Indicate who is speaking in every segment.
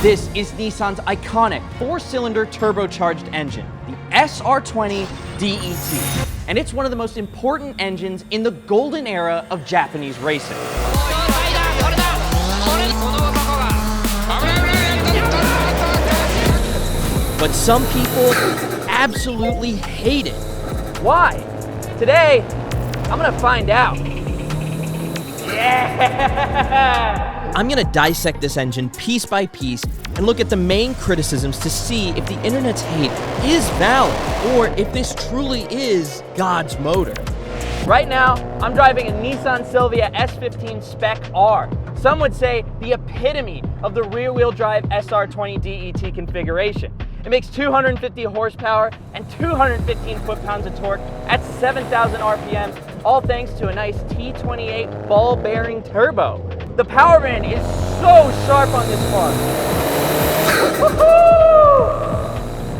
Speaker 1: This is Nissan's iconic 4-cylinder turbocharged engine, the SR20 DET. And it's one of the most important engines in the golden era of Japanese racing. But some people absolutely hate it.
Speaker 2: Why? Today, I'm gonna find out. Yeah!
Speaker 1: I'm gonna dissect this engine piece by piece and look at the main criticisms to see if the internet's hate is valid or if this truly is God's motor.
Speaker 2: Right now, I'm driving a Nissan Silvia S15 Spec R. Some would say the epitome of the rear-wheel drive SR20 DET configuration. It makes 250 horsepower and 215 foot-pounds of torque at 7,000 RPMs, all thanks to a nice T28 ball-bearing turbo. The power band is so sharp on this car.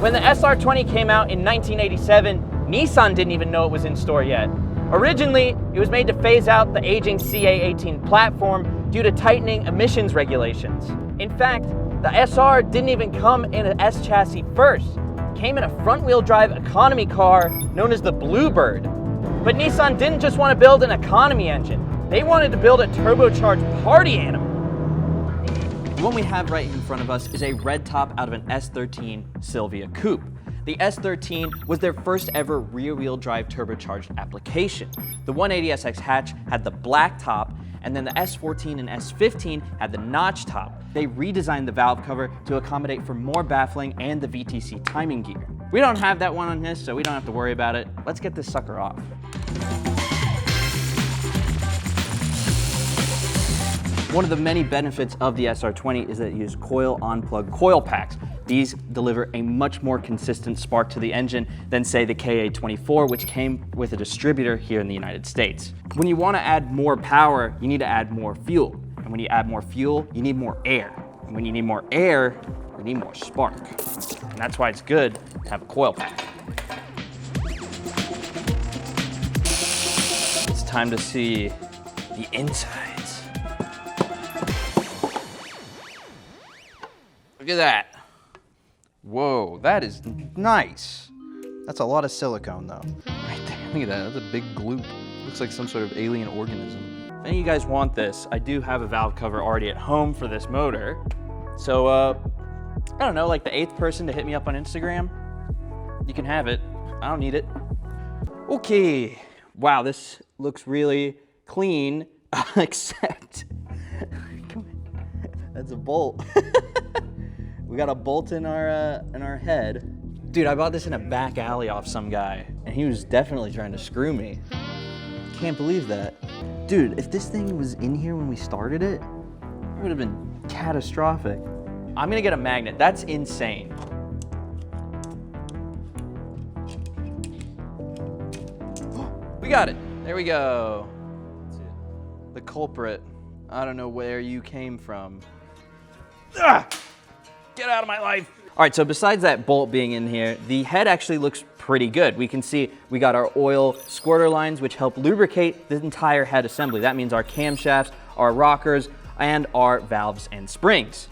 Speaker 2: When the SR20 came out in 1987, Nissan didn't even know it was in store yet. Originally, it was made to phase out the aging CA18 platform due to tightening emissions regulations. In fact, the SR didn't even come in an S chassis first. It came in a front-wheel drive economy car known as the Bluebird. But Nissan didn't just want to build an economy engine. They wanted to build a turbocharged party animal.
Speaker 1: The one we have right in front of us is a red top out of an S13 Silvia Coupe. The S13 was their first ever rear-wheel drive turbocharged application. The 180SX hatch had the black top, and then the S14 and S15 had the notch top. They redesigned the valve cover to accommodate for more baffling and the VTC timing gear. We don't have that one on this, so we don't have to worry about it. Let's get this sucker off. One of the many benefits of the SR20 is that it uses coil on-plug coil packs. These deliver a much more consistent spark to the engine than, say, the KA24, which came with a distributor here in the United States. When you want to add more power, you need to add more fuel. And when you add more fuel, you need more air. And when you need more air, you need more spark. And that's why it's good to have a coil pack. It's time to see the insides. Look at that. Whoa, that is nice. That's a lot of silicone though. Right there, look at that, that's a big gloop. Looks like some sort of alien organism. If any of you guys want this, I do have a valve cover already at home for this motor. So, I don't know, like the 8th person to hit me up on Instagram, you can have it. I don't need it. Okay, wow, this looks really clean, except, that's a bolt. We got a bolt in our head. Dude, I bought this in a back alley off some guy, and he was definitely trying to screw me. Can't believe that. Dude, if this thing was in here when we started it, it would have been catastrophic. I'm gonna get a magnet. That's insane. We got it. There we go. The culprit. I don't know where you came from. Ah! Get out of my life. All right, so besides that bolt being in here, the head actually looks pretty good. We can see we got our oil squirter lines, which help lubricate the entire head assembly. That means our camshafts, our rockers, and our valves and springs.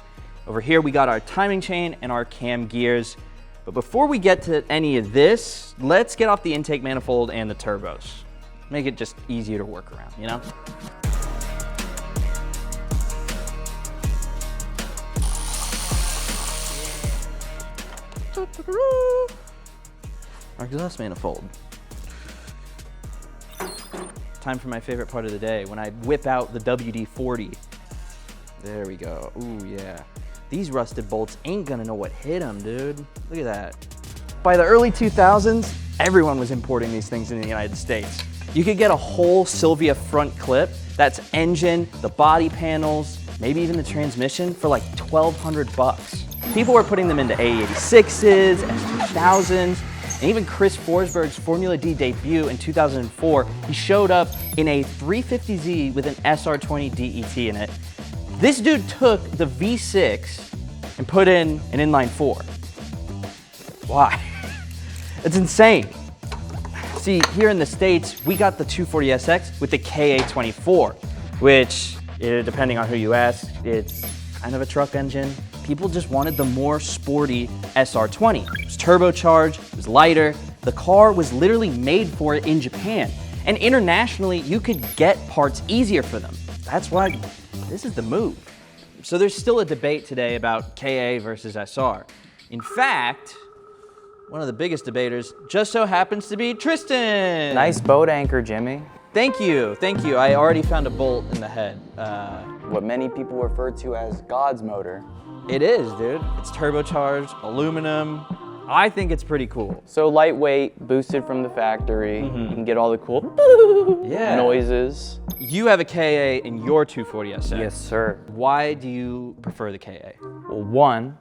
Speaker 1: Over here, we got our timing chain and our cam gears. But before we get to any of this, let's get off the intake manifold and the turbos. Make it just easier to work around, you know? Our exhaust manifold. Time for my favorite part of the day, when I whip out the WD-40. There we go. Ooh, yeah. These rusted bolts ain't gonna know what hit them, dude. Look at that. By the early 2000s, everyone was importing these things in the United States. You could get a whole Silvia front clip, that's engine, the body panels, maybe even the transmission, for like 1,200 bucks. People were putting them into A86s, S2000s, and even Chris Forsberg's Formula D debut in 2004, he showed up in a 350Z with an SR20 DET in it. This dude took the V6 and put in an inline 4. Why? It's insane. See, here in the States, we got the 240SX with the KA24, which, depending on who you ask, it's kind of a truck engine. People just wanted the more sporty SR20. It was turbocharged, it was lighter. The car was literally made for it in Japan. And internationally, you could get parts easier for them. That's why this is the move. So there's still a debate today about KA versus SR. In fact, one of the biggest debaters just so happens to be Tristan.
Speaker 3: Nice boat anchor, Jimmy.
Speaker 1: Thank you, thank you. I already found a bolt in the head.
Speaker 3: What many people refer to as God's motor.
Speaker 1: It is, dude. It's turbocharged, aluminum. I think it's pretty cool.
Speaker 3: So lightweight, boosted from the factory. You can get all the cool noises.
Speaker 1: You have a KA in your 240SX.
Speaker 3: Yes, sir.
Speaker 1: Why do you prefer the KA?
Speaker 3: Well, one,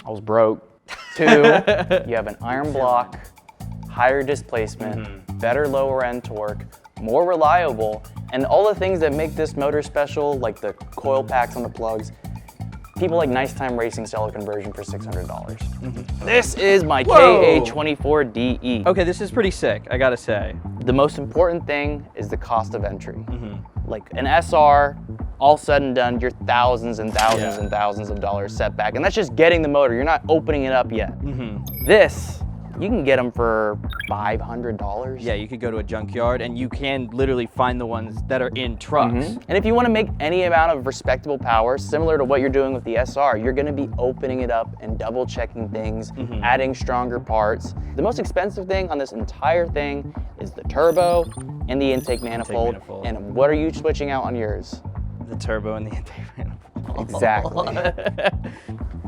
Speaker 3: I was broke. Two, you have an iron block, higher displacement, better lower end torque, more reliable, and all the things that make this motor special, like the coil packs on the plugs. People like Nice Time Racing sell a conversion for $600. This is my KA24DE.
Speaker 1: Okay, this is pretty sick, I gotta say.
Speaker 3: The most important thing is the cost of entry. Like an SR, all said and done, you're thousands and thousands and thousands of dollars set back. And that's just getting the motor. You're not opening it up yet. This, you can get them for $500.
Speaker 1: Yeah, you could go to a junkyard and you can literally find the ones that are in trucks.
Speaker 3: And if you want to make any amount of respectable power, similar to what you're doing with the SR, you're going to be opening it up and double checking things, adding stronger parts. The most expensive thing on this entire thing is the turbo and the intake manifold. And what are you switching out on yours?
Speaker 1: The turbo and the intake manifold.
Speaker 3: Exactly.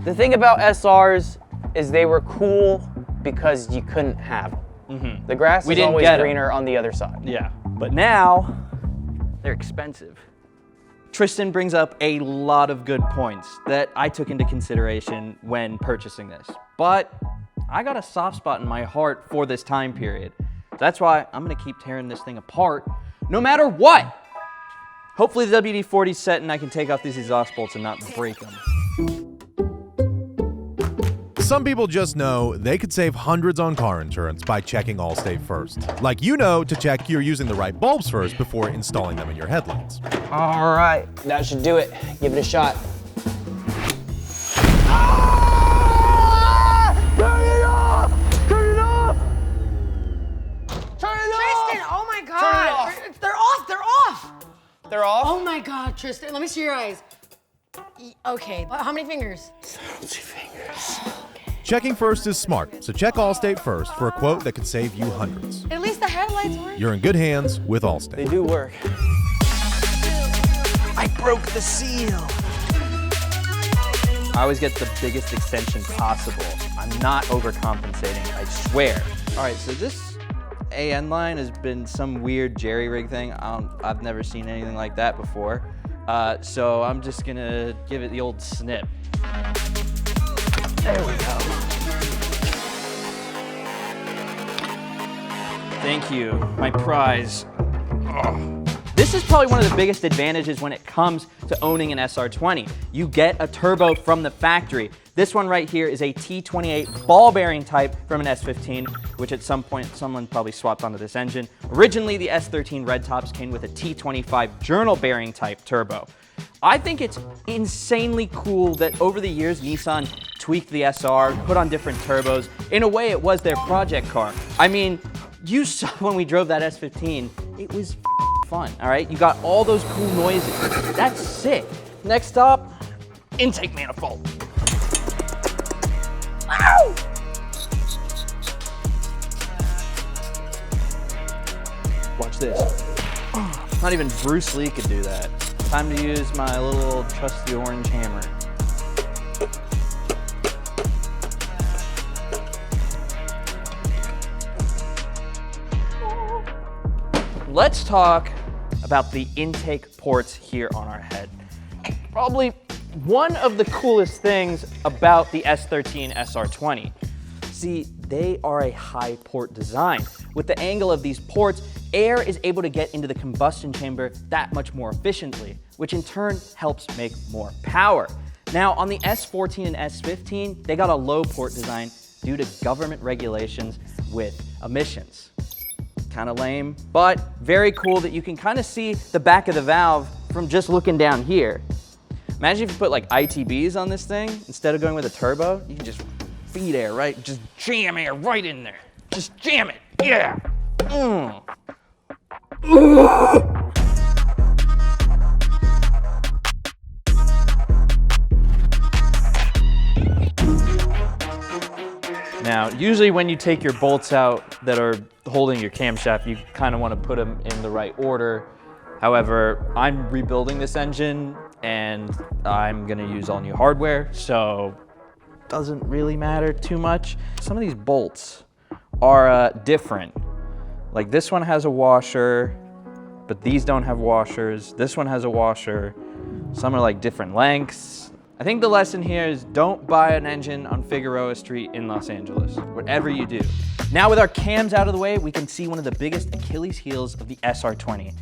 Speaker 3: The thing about SRs is they were cool because you couldn't have them. The grass is always greener on the other side.
Speaker 1: Yeah, but now they're expensive. Tristan brings up a lot of good points that I took into consideration when purchasing this, but I got a soft spot in my heart for this time period. That's why I'm gonna keep tearing this thing apart no matter what. Hopefully the WD-40's set and I can take off these exhaust bolts and not break them.
Speaker 4: Some people just know they could save hundreds on car insurance by checking Allstate first. Like you know to check you're using the right bulbs first before installing them in your headlights.
Speaker 3: All right, that should do it. Give it a shot.
Speaker 5: Turn it off! Turn it off! Turn it off!
Speaker 6: Tristan, oh my God. They're off, they're off.
Speaker 3: They're off?
Speaker 6: Oh my God, Tristan, let me see your eyes. Okay, how many fingers?
Speaker 3: 70 fingers.
Speaker 4: Checking first is smart, so check Allstate first for a quote that could save you hundreds.
Speaker 6: At least the headlights work.
Speaker 4: You're in good hands with
Speaker 3: They
Speaker 4: Allstate.
Speaker 3: do work.
Speaker 1: I broke the seal. I always get the biggest extension possible. I'm not overcompensating, I swear. All right, so this AN line has been some weird jerry rig thing. I've never seen anything like that before. So I'm just gonna give it the old snip. There we go. Thank you, my prize. Oh. This is probably one of the biggest advantages when it comes to owning an SR20. You get a turbo from the factory. This one right here is a T28 ball bearing type from an S15, which at some point someone probably swapped onto this engine. Originally, the S13 red tops came with a T25 journal bearing type turbo. I think it's insanely cool that over the years, Nissan tweaked the SR, put on different turbos. In a way, it was their project car. I mean, you saw when we drove that S15, it was fun, all right? You got all those cool noises. That's sick. Next up, intake manifold. Ow! Watch this. Not even Bruce Lee could do that. Time to use my little trusty orange hammer. Let's talk about the intake ports here on our head. Probably one of the coolest things about the S13 SR20. See, they are a high port design. With the angle of these ports, air is able to get into the combustion chamber that much more efficiently, which in turn helps make more power. Now, on the S14 and S15, they got a low port design due to government regulations with emissions. Kind of lame, but very cool that you can kind of see the back of the valve from just looking down here. Imagine if you put like ITBs on this thing, instead of going with a turbo, you can just feed air, right? Just jam air right in there. Just jam it, yeah. Now, usually when you take your bolts out that are holding your camshaft, you kind of want to put them in the right order. However, I'm rebuilding this engine and I'm gonna use all new hardware, so doesn't really matter too much. Some of these bolts are different. Like this one has a washer, but these don't have washers. This one has a washer. Some are like different lengths. I think the lesson here is don't buy an engine on Figueroa Street in Los Angeles, whatever you do. Now with our cams out of the way, we can see one of the biggest Achilles heels of the SR20,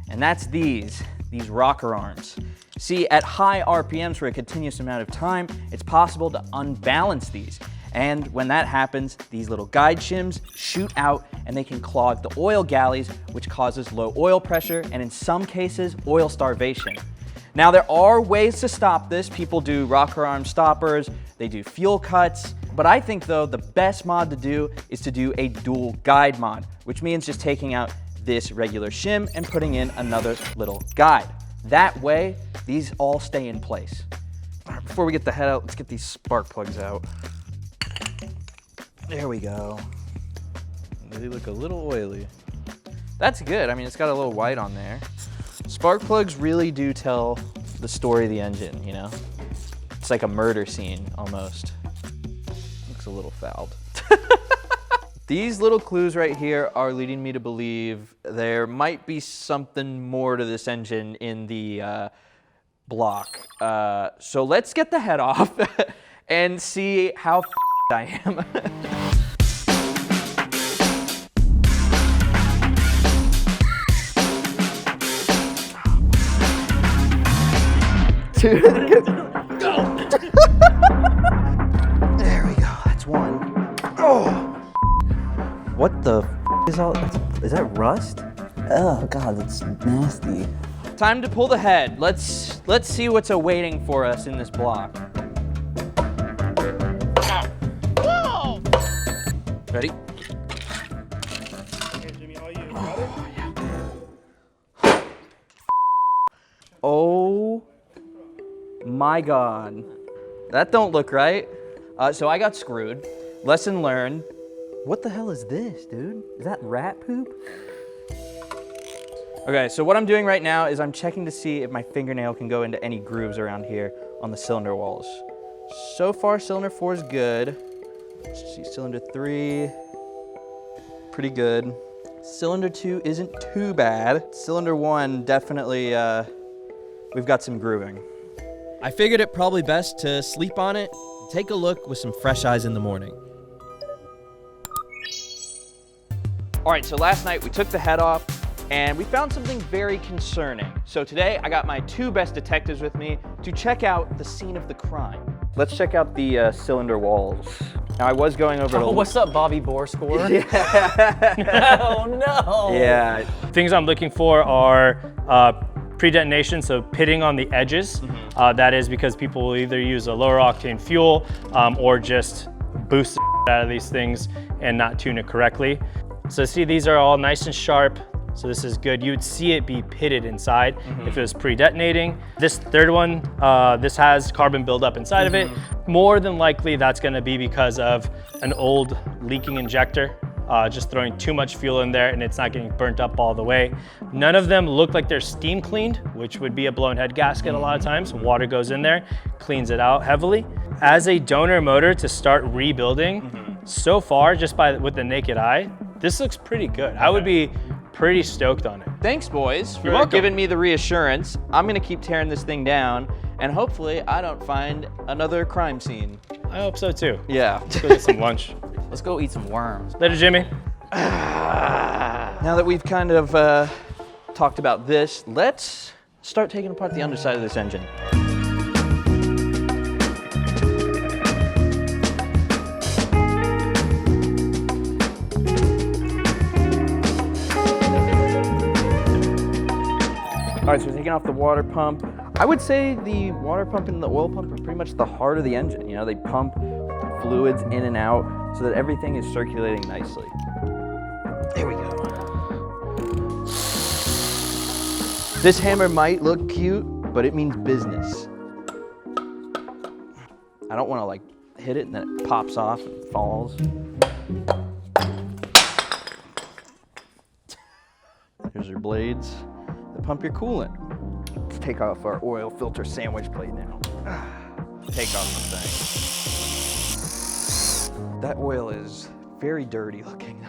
Speaker 1: and that's these rocker arms. See, at high RPMs for a continuous amount of time, it's possible to unbalance these. And when that happens, these little guide shims shoot out and they can clog the oil galleys, which causes low oil pressure and in some cases, oil starvation. Now there are ways to stop this. People do rocker arm stoppers, they do fuel cuts, but I think though the best mod to do is to do a dual guide mod, which means just taking out this regular shim and putting in another little guide. That way, these all stay in place. All right, before we get the head out, let's get these spark plugs out. There we go. They look a little oily. That's good. I mean, it's got a little white on there. Spark plugs really do tell the story of the engine, you know? It's like a murder scene, almost. Looks a little fouled. These little clues right here are leading me to believe there might be something more to this engine in the block. So let's get the head off and see how I am. Dude, there we go, that's one. Oh! What the is all, is that rust? Oh God, that's nasty. Time to pull the head. Let's see what's awaiting for us in this block. Whoa! Ready?
Speaker 5: Okay, Jimmy, all you. Oh,
Speaker 1: yeah. Oh my God. That don't look right. So I got screwed. Lesson learned. What the hell is this, dude? Is that rat poop? Okay, so what I'm doing right now is I'm checking to see if my fingernail can go into any grooves around here on the cylinder walls. So far, cylinder 4 is good. Let's see, cylinder 3, pretty good. Cylinder 2 isn't too bad. Cylinder 1, definitely, we've got some grooving.
Speaker 7: I figured it probably best to sleep on it, take a look with some fresh eyes in the morning.
Speaker 1: All right, so last night we took the head off and we found something very concerning. So today I got my 2 best detectives with me to check out the scene of the crime. Let's check out the cylinder walls. Now I was going over
Speaker 3: Oh, what's up, Bobby Borscore?
Speaker 1: Yeah.
Speaker 3: Oh no!
Speaker 1: Yeah.
Speaker 8: Things I'm looking for are pre-detonation, so pitting on the edges. That is because people will either use a lower octane fuel or just boost the out of these things and not tune it correctly. So see, these are all nice and sharp. So this is good. You would see it be pitted inside if it was pre-detonating. This third one, this has carbon buildup inside of it. More than likely, that's gonna be because of an old leaking injector, just throwing too much fuel in there and it's not getting burnt up all the way. None of them look like they're steam cleaned, which would be a blown head gasket a lot of times. Water goes in there, cleans it out heavily. As a donor motor to start rebuilding, so far, just with the naked eye, this looks pretty good. I would be pretty stoked on it.
Speaker 1: Thanks, boys, for
Speaker 8: welcome.
Speaker 1: giving me the reassurance. I'm gonna keep tearing this thing down, and hopefully I don't find another crime scene.
Speaker 8: I hope so too.
Speaker 1: Yeah.
Speaker 8: Let's go get some lunch.
Speaker 3: Let's go eat some worms.
Speaker 8: Later, Jimmy.
Speaker 1: Now that we've kind of talked about this, let's start taking apart the underside of this engine. All right, so we're taking off the water pump. I would say the water pump and the oil pump are pretty much the heart of the engine. You know, they pump fluids in and out so that everything is circulating nicely. There we go. This hammer might look cute, but it means business. I don't want to like hit it and then it pops off and falls. Here's your blades that pump your coolant. Let's take off our oil filter sandwich plate now. Take off the thing. That oil is very dirty looking.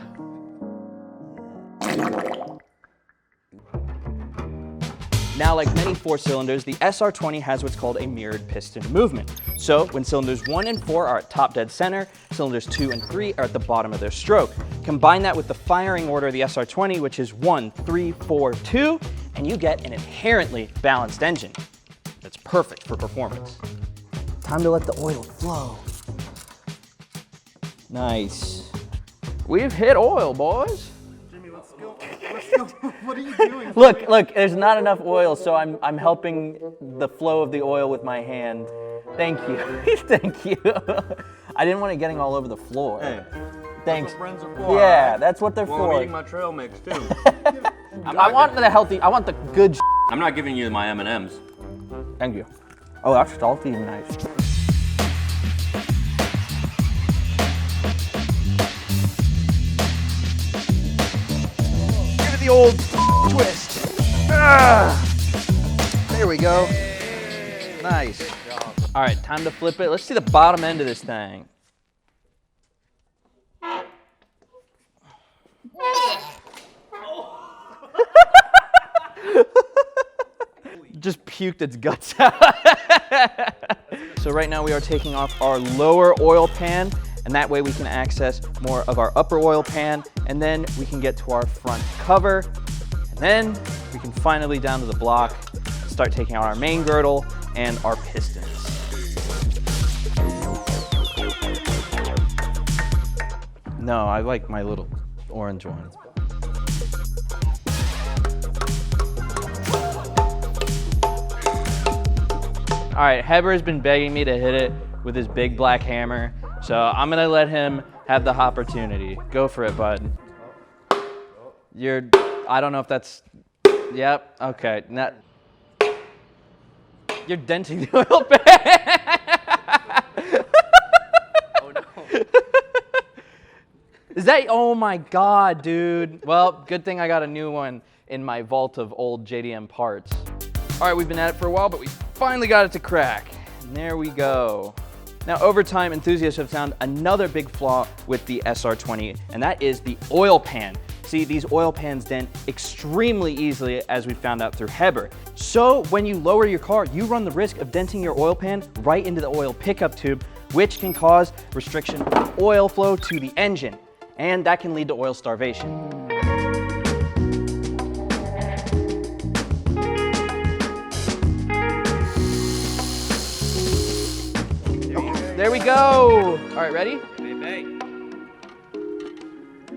Speaker 1: Now, like many 4 cylinders, the SR20 has what's called a mirrored piston movement. So when cylinders 1 and 4 are at top dead center, cylinders 2 and 3 are at the bottom of their stroke. Combine that with the firing order of the SR20, which is 1, 3, 4, 2, and you get an inherently balanced engine that's perfect for performance. Time to let the oil flow. Nice. We've hit oil, boys.
Speaker 5: What are you doing?
Speaker 2: Look, there's not enough oil, so I'm helping the flow of the oil with my hand. Thank you. Thank you. I didn't want it getting all over the floor.
Speaker 9: Hey,
Speaker 2: thanks.
Speaker 9: that's what friends are for.
Speaker 2: Yeah, that's what they're
Speaker 9: Well,
Speaker 2: for.
Speaker 9: I'm eating my trail mix too.
Speaker 2: I want the healthy, I want the good
Speaker 9: I'm not giving you my M&Ms.
Speaker 2: Thank you. Oh, that's salty and nice.
Speaker 1: Give it the old twist. There we go. Nice. All right, time to flip it. Let's see the bottom end of this thing. Just puked its guts out. So right now we are taking off our lower oil pan, and that way we can access more of our upper oil pan, and then we can get to our front cover, and then we can finally down to the block, start taking out our main girdle and our pistons. No, I like my little orange one. All right, Heber has been begging me to hit it with his big black hammer, so I'm gonna let him have the opportunity. Go for it, bud. I don't know if that's, yep, okay. You're denting the oil pan. Oh no. Is that, oh my God, dude. Well, good thing I got a new one in my vault of old JDM parts. All right, we've been at it for a while, but we finally got it to crack. And there we go. Now, over time, enthusiasts have found another big flaw with the SR20, and that is the oil pan. See, these oil pans dent extremely easily, as we found out through Heber. So when you lower your car, you run the risk of denting your oil pan right into the oil pickup tube, which can cause restriction of oil flow to the engine, and that can lead to oil starvation. There we go. All right, ready?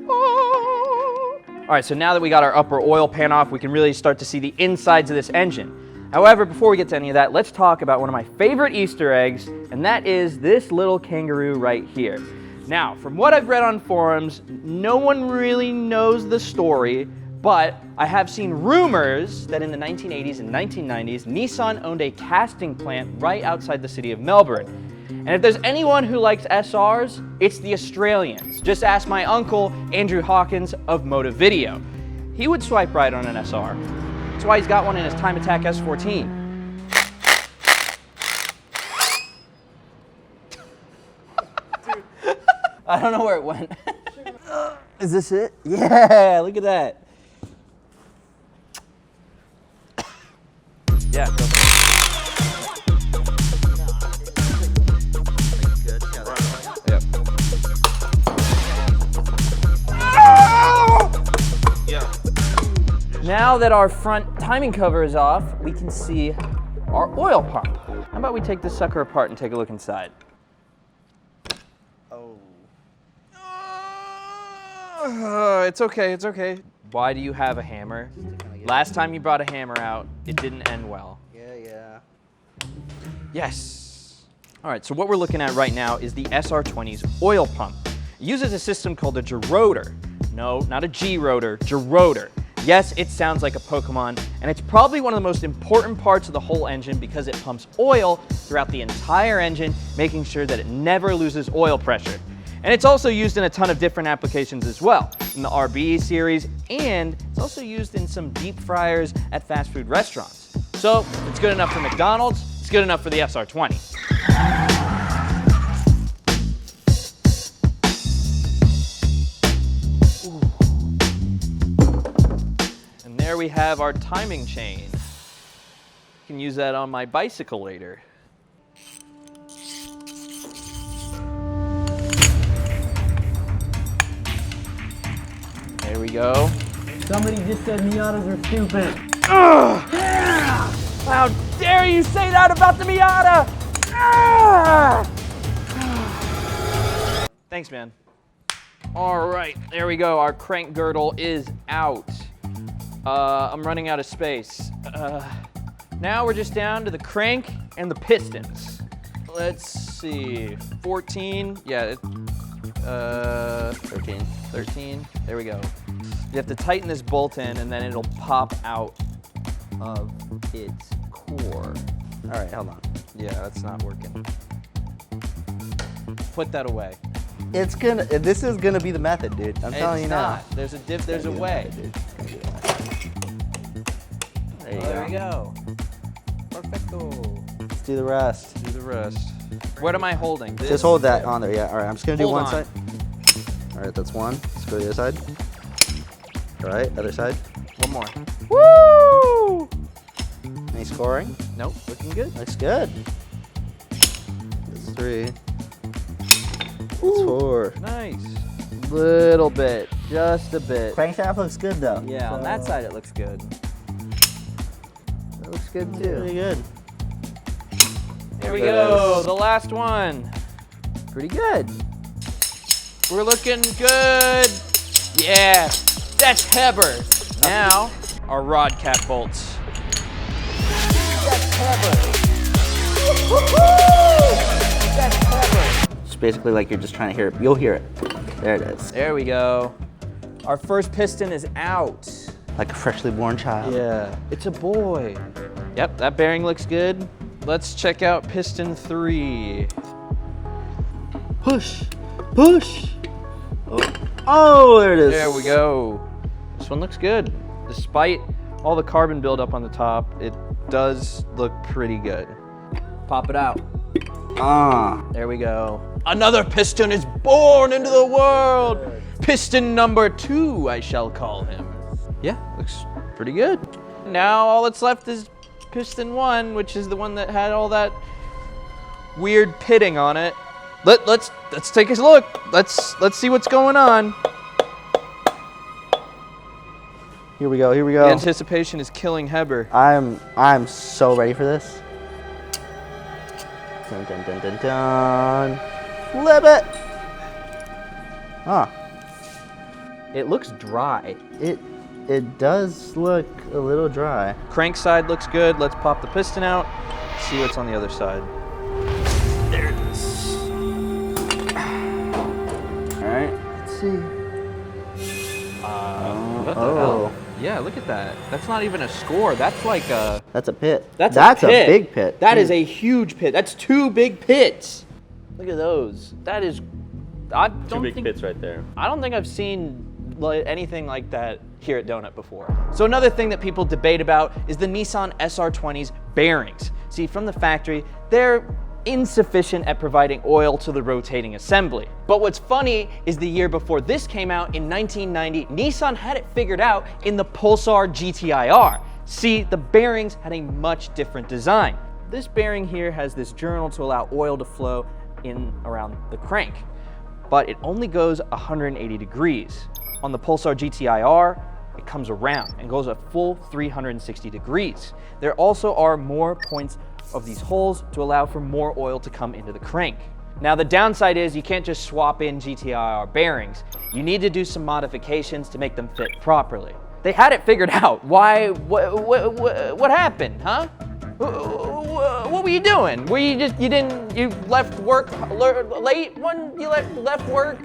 Speaker 1: Oh. All right, so now that we got our upper oil pan off, we can really start to see the insides of this engine. However, before we get to any of that, let's talk about one of my favorite Easter eggs, and that is this little kangaroo right here. Now, from what I've read on forums, no one really knows the story, but I have seen rumors that in the 1980s and 1990s, Nissan owned a casting plant right outside the city of Melbourne. And if there's anyone who likes SRs, it's the Australians. Just ask my uncle, Andrew Hawkins of Motive Video. He would swipe right on an SR. That's why he's got one in his Time Attack S14. I don't know where it went. Is this it? Yeah, look at that. Yeah, go for it. Now that our front timing cover is off, we can see our oil pump. How about we take this sucker apart and take a look inside? Oh. It's okay, it's okay. Why do you have a hammer? Last time you brought a hammer out, it didn't end well.
Speaker 10: Yeah.
Speaker 1: Yes. All right, so what we're looking at right now is the SR20's oil pump. It uses a system called a gerotor. No, not a G-rotor, gerotor. Yes, it sounds like a Pokemon, and it's probably one of the most important parts of the whole engine because it pumps oil throughout the entire engine, making sure that it never loses oil pressure. And it's also used in a ton of different applications as well, in the RB series, and it's also used in some deep fryers at fast food restaurants. So, if it's good enough for McDonald's, it's good enough for the SR20. And there we have our timing chain. I can use that on my bicycle later. There we go.
Speaker 5: Somebody just said Miatas are stupid.
Speaker 1: Ugh. Yeah! How dare you say that about the Miata? Thanks, man. All right, there we go. Our crank girdle is out. I'm running out of space. Now we're just down to the crank and the pistons. Let's see, 14, yeah, 13. There we go. You have to tighten this bolt in and then it'll pop out of its core. All right, hold on. Yeah, that's not working. Put that away.
Speaker 10: This is gonna be the method, dude. I'm telling you now.
Speaker 1: It's not. There's a dip, there's a way.
Speaker 10: There you go.
Speaker 1: There we go. Perfecto.
Speaker 10: Let's do the rest.
Speaker 1: Do the rest. What am I holding? This?
Speaker 10: Just hold that on there, yeah. All right, I'm just gonna do
Speaker 1: Hold
Speaker 10: one
Speaker 1: on.
Speaker 10: side. All right, that's one. Let's go to the other side. All right, other side.
Speaker 1: One more.
Speaker 10: Woo! Any scoring?
Speaker 1: Nope, looking good.
Speaker 10: Looks good. That's 3. That's 4.
Speaker 1: Nice. Little bit, just a bit.
Speaker 10: Crankshaft looks good though.
Speaker 1: Yeah, on that side it looks good.
Speaker 10: That looks good too. Really good.
Speaker 1: Here we go, the last one.
Speaker 10: Pretty good.
Speaker 1: We're looking good. Yeah, that's Heber. Now, our rod cap bolts. That's Heber. That's Heber.
Speaker 10: It's basically like you're just trying to hear it. You'll hear it. There it is.
Speaker 1: There we go. Our first piston is out.
Speaker 10: Like a freshly born child.
Speaker 1: Yeah, it's a boy. Yep, that bearing looks good. Let's check out piston 3.
Speaker 10: Push. Push. Oh, there it is.
Speaker 1: There we go. This one looks good. Despite all the carbon buildup on the top, it does look pretty good. Pop it out. There we go. Another piston is born into the world. Piston number 2, I shall call him. Yeah, looks pretty good. Now all that's left is piston 1, which is the one that had all that weird pitting on it. Let's take a look. Let's see what's going on.
Speaker 10: Here we go. Here we go.
Speaker 1: The anticipation is killing Heber.
Speaker 10: I'm so ready for this. Dun dun dun dun dun. Flip it. Huh.
Speaker 1: It looks dry.
Speaker 10: It does look a little dry.
Speaker 1: Crank side looks good. Let's pop the piston out. See what's on the other side. There it is.
Speaker 10: All right. Let's see.
Speaker 1: What the hell? Yeah, look at that. That's not even a score. That's like a...
Speaker 10: That's a pit.
Speaker 1: That's
Speaker 10: a big pit.
Speaker 1: That is a huge pit. That's 2 big pits. Look at those. That is... I don't
Speaker 9: 2 big
Speaker 1: think,
Speaker 9: pits right there.
Speaker 1: I don't think I've seen anything like that here at Donut before. So another thing that people debate about is the Nissan SR20's bearings. See, from the factory, they're insufficient at providing oil to the rotating assembly. But what's funny is the year before this came out, in 1990, Nissan had it figured out in the Pulsar GTIR. See, the bearings had a much different design. This bearing here has this journal to allow oil to flow in around the crank, but it only goes 180 degrees. On the Pulsar GTIR, it comes around and goes a full 360 degrees. There also are more points of these holes to allow for more oil to come into the crank. Now the downside is you can't just swap in GTIR bearings. You need to do some modifications to make them fit properly. They had it figured out. Why, what happened, huh?
Speaker 2: What were you doing? You left work late? You left work?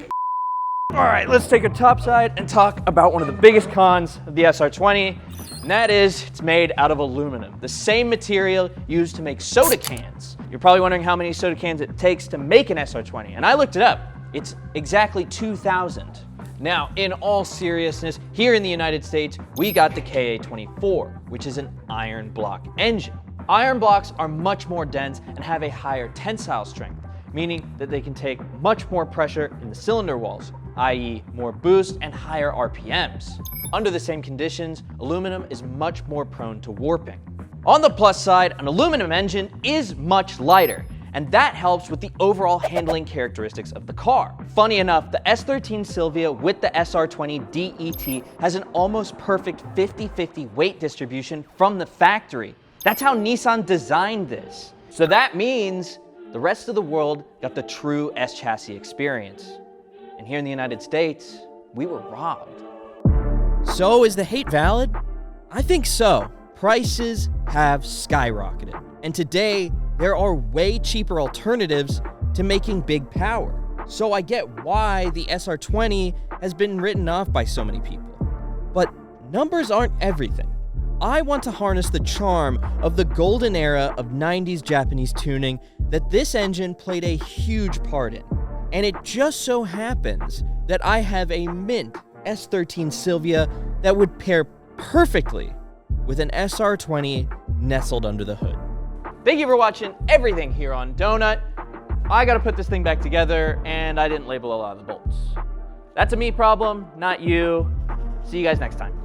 Speaker 2: All right, let's take a topside and talk about one of the biggest cons of the SR20, and that is it's made out of aluminum, the same material used to make soda cans. You're probably wondering how many soda cans it takes to make an SR20, and I looked it up. It's exactly 2,000. Now, in all seriousness, here in the United States, we got the KA-24, which is an iron block engine. Iron blocks are much more dense and have a higher tensile strength, meaning that they can take much more pressure in the cylinder walls, i.e. more boost and higher RPMs. Under the same conditions, aluminum is much more prone to warping. On the plus side, an aluminum engine is much lighter, and that helps with the overall handling characteristics of the car. Funny enough, the S13 Silvia with the SR20 DET has an almost perfect 50-50 weight distribution from the factory. That's how Nissan designed this. So that means the rest of the world got the true S-chassis experience. And here in the United States, we were robbed.
Speaker 7: So is the hate valid? I think so. Prices have skyrocketed. And today, there are way cheaper alternatives to making big power. So I get why the SR20 has been written off by so many people. But numbers aren't everything. I want to harness the charm of the golden era of 90s Japanese tuning that this engine played a huge part in. And it just so happens that I have a mint S13 Silvia that would pair perfectly with an SR20 nestled under the hood.
Speaker 2: Thank you for watching everything here on Donut. I gotta put this thing back together, and I didn't label a lot of the bolts. That's a me problem, not you. See you guys next time.